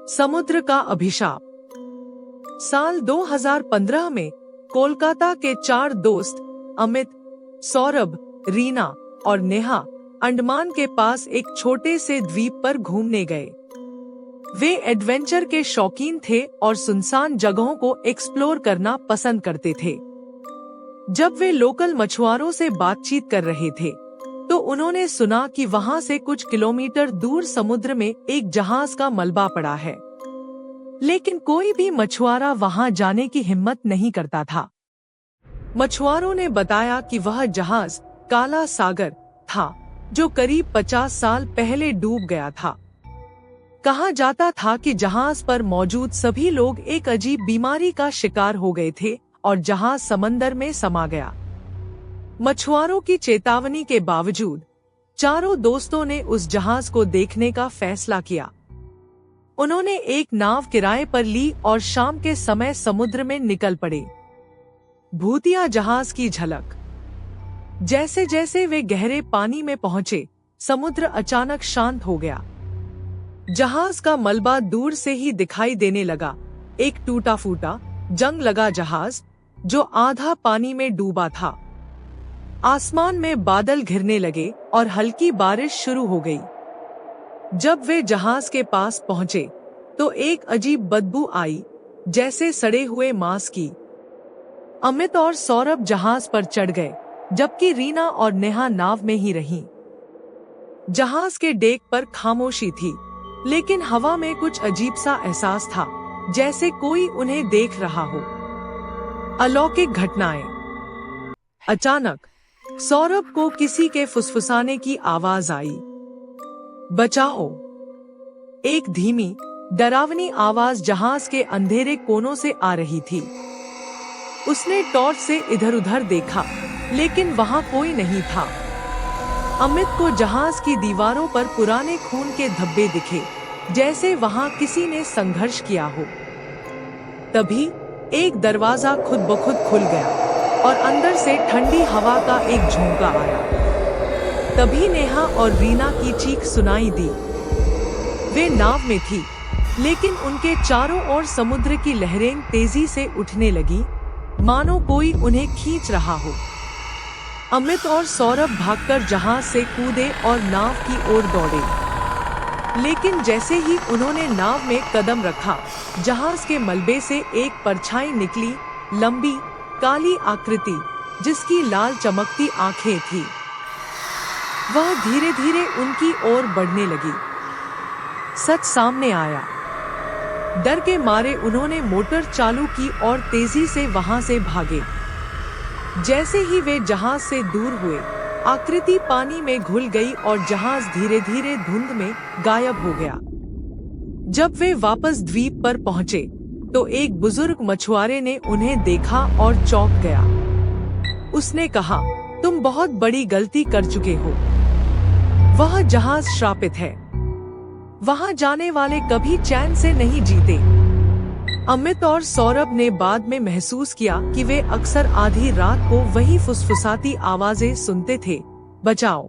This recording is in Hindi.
समुद्र का अभिशाप। साल 2015 में कोलकाता के 4 दोस्त अमित, सौरभ, रीना और नेहा अंडमान के पास एक छोटे से द्वीप पर घूमने गए। वे एडवेंचर के शौकीन थे और सुनसान जगहों को एक्सप्लोर करना पसंद करते थे। जब वे लोकल मछुआरों से बातचीत कर रहे थे तो उन्होंने सुना कि वहां से कुछ किलोमीटर दूर समुद्र में एक जहाज का मलबा पड़ा है, लेकिन कोई भी मछुआरा वहां जाने की हिम्मत नहीं करता था। मछुआरों ने बताया कि वह जहाज काला सागर था, जो करीब 50 साल पहले डूब गया था। कहा जाता था कि जहाज पर मौजूद सभी लोग एक अजीब बीमारी का शिकार हो गए थे और जहाज समंदर में समा गया। मछुआरों की चेतावनी के बावजूद चारों दोस्तों ने उस जहाज को देखने का फैसला किया। उन्होंने एक नाव किराए पर ली और शाम के समय समुद्र में निकल पड़े। भूतिया जहाज की झलक। जैसे जैसे वे गहरे पानी में पहुंचे, समुद्र अचानक शांत हो गया। जहाज का मलबा दूर से ही दिखाई देने लगा, एक टूटा फूटा, जंग लगा जहाज जो आधा पानी में डूबा था। आसमान में बादल घिरने लगे और हल्की बारिश शुरू हो गई। जब वे जहाज के पास पहुंचे तो एक अजीब बदबू आई, जैसे सड़े हुए मांस की। अमित और सौरभ जहाज पर चढ़ गए, जबकि रीना और नेहा नाव में ही रहीं। जहाज के डेक पर खामोशी थी, लेकिन हवा में कुछ अजीब सा एहसास था, जैसे कोई उन्हें देख रहा हो। अलौकिक घटनाएं। अचानक सौरभ को किसी के फुसफुसाने की आवाज आई, बचाओ। एक धीमी, डरावनी आवाज जहाज के अंधेरे कोनों से आ रही थी। उसने टॉर्च से इधर-उधर देखा, लेकिन वहां कोई नहीं था। अमित को जहाज की दीवारों पर पुराने खून के धब्बे दिखे, जैसे वहां किसी ने संघर्ष किया हो। तभी एक दरवाजा खुद ब खुद खुल गया और अंदर से ठंडी हवा का एक झोंका आया। तभी नेहा और रीना की चीख सुनाई दी। वे नाव में थी, लेकिन उनके चारों ओर समुद्र की लहरें तेजी से उठने लगी, मानो कोई उन्हें खींच रहा हो। अमित और सौरभ भागकर जहाज से कूदे और नाव की ओर दौड़े। लेकिन जैसे ही उन्होंने नाव में कदम रखा, जहाज के मलबे से एक परछाई निकली, लंबी, काली आकृति, जिसकी लाल चमकती आंखें थी। वह धीरे धीरे उनकी ओर बढ़ने लगी। सच सामने आया। डर के मारे उन्होंने मोटर चालू की और तेजी से वहां से भागे। जैसे ही वे जहाज से दूर हुए, आकृति पानी में घुल गई और जहाज धीरे धीरे धुंध में गायब हो गया। जब वे वापस द्वीप पर पहुंचे तो एक बुजुर्ग मछुआरे ने उन्हें देखा और चौंक गया। उसने कहा, तुम बहुत बड़ी गलती कर चुके हो। वह जहाज श्रापित है। वहां जाने वाले कभी चैन से नहीं जीते। अमित और सौरभ ने बाद में महसूस किया कि वे अक्सर आधी रात को वही फुसफुसाती आवाजें सुनते थे, बचाओ।